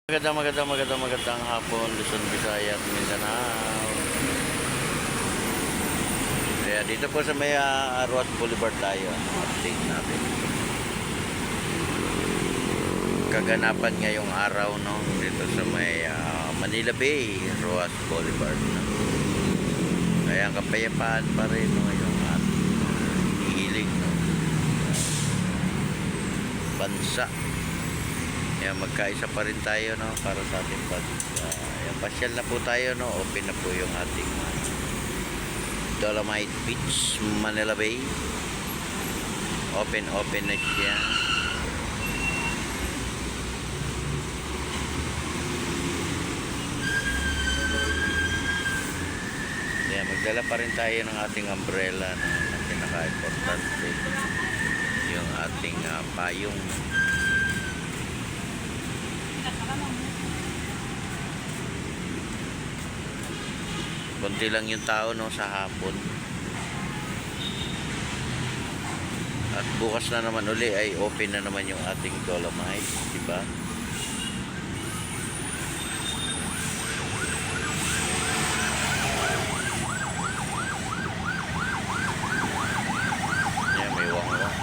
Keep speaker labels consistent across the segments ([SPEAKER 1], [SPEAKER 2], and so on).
[SPEAKER 1] Magandang hapon, Luzon, Visayas, Mindanao. Kaya dito po sa may Roas Boulevard tayo. Update natin. Kaganapan ngayong araw, no, dito sa may Manila Bay, Roas Boulevard, no. Kaya kapayapaan pa rin, no, yung ating hihiling, no, bansa. Kaya magkaisa pa rin tayo, no, para sa ating pasyal na po tayo, no. Open na po yung ating Dolomite Beach, Manila Bay. Open na siya. Kaya magdala pa rin tayo ng ating umbrella, no, na pinaka-importante yung ating payong. Konti lang yung tao, no, sa hapon. At bukas na naman uli ay open na naman yung ating Dolomite, di ba? Yan, may wangwang.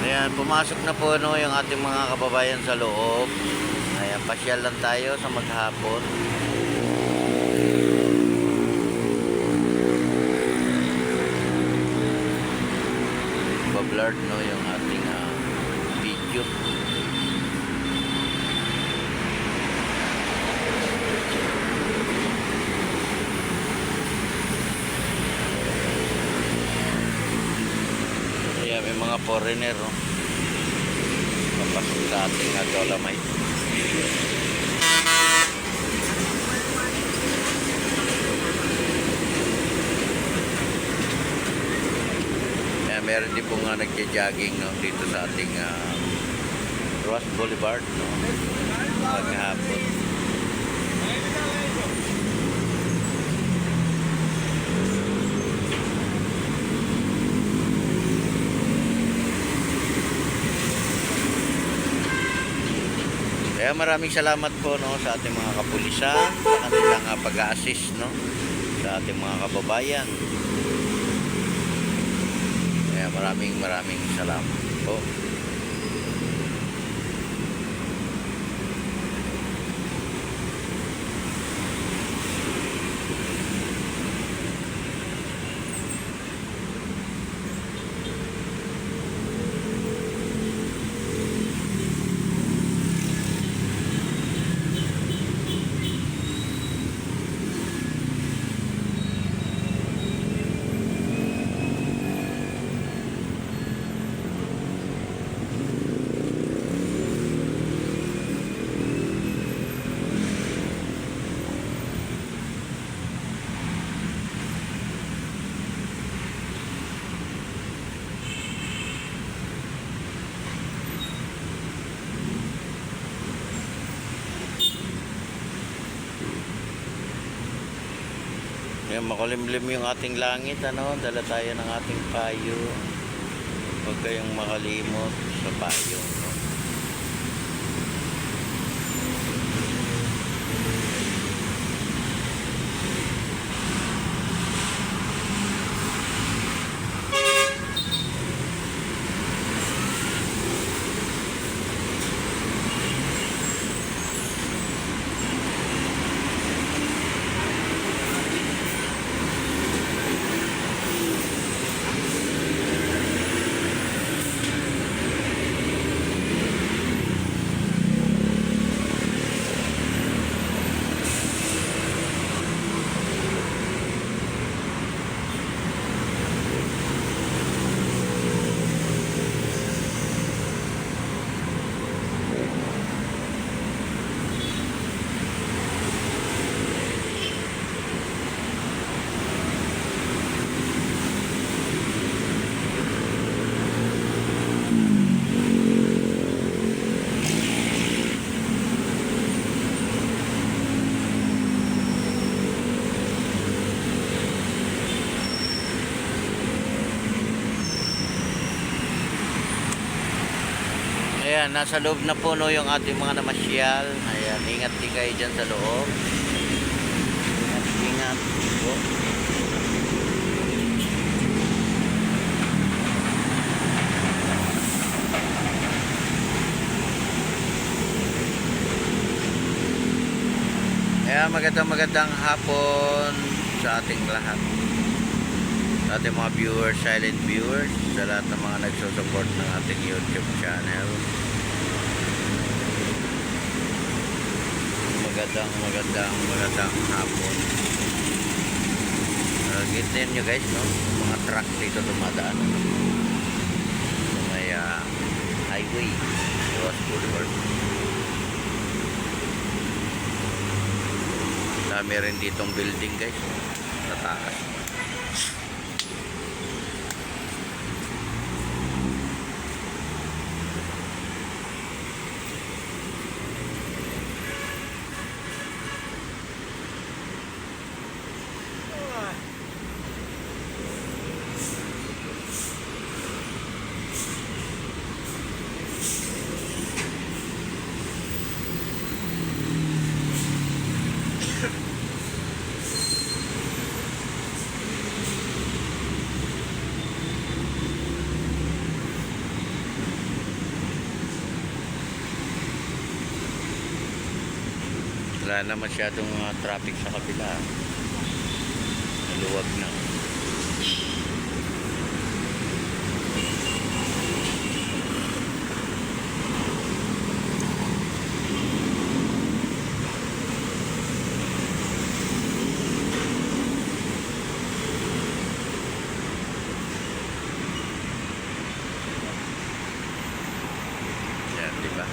[SPEAKER 1] Ayan, pumasok na po, no, yung ating mga kababayan sa loob. Ayan, pasyal lang tayo sa maghapon. Bablard, no, yung ating video. Ayan, may mga foreigner, no, papasok sa ating Dolomite. Ayan, meron din po nga nagja-jogging, no, dito sa ating Roas Boulevard, no, maghapon. Kaya maraming salamat po, no, sa ating mga kapulisan sa kanilang pag-a-assist, no, sa ating mga kababayan. Kaya maraming salamat po. Yan, makulimlim yung ating langit, ano, dala tayo ng ating payo. Huwag kayong makalimot sa payo, no? Ayan, nasa loob na po no, yung ating mga namasyal. Ayan, ingat din kayo dyan sa loob. Ingat, ingat. Po. Ayan, magandang hapon sa ating lahat. Sa ating mga viewers, silent viewers, sa lahat ng mga nagsusupport ng ating YouTube channel. Magandang hapon. Gitin nyo guys, no? Mga truck dito dumadaan. Sa may highway, Roas Boulevard. Dami rin ditong building guys, sa taas. Wala na masyadong traffic sa kabila. Maluwag na. Yan, diba?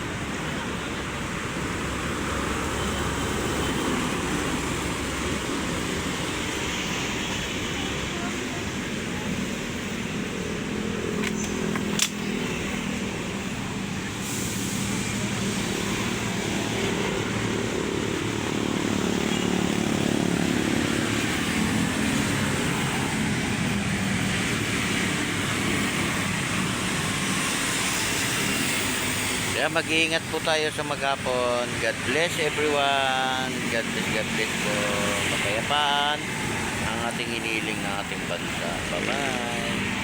[SPEAKER 1] Kaya mag-iingat po tayo sa maghapon. God bless everyone. God bless po. Kapayapaan ang ating hiniling ng ating bansa. Bye-bye.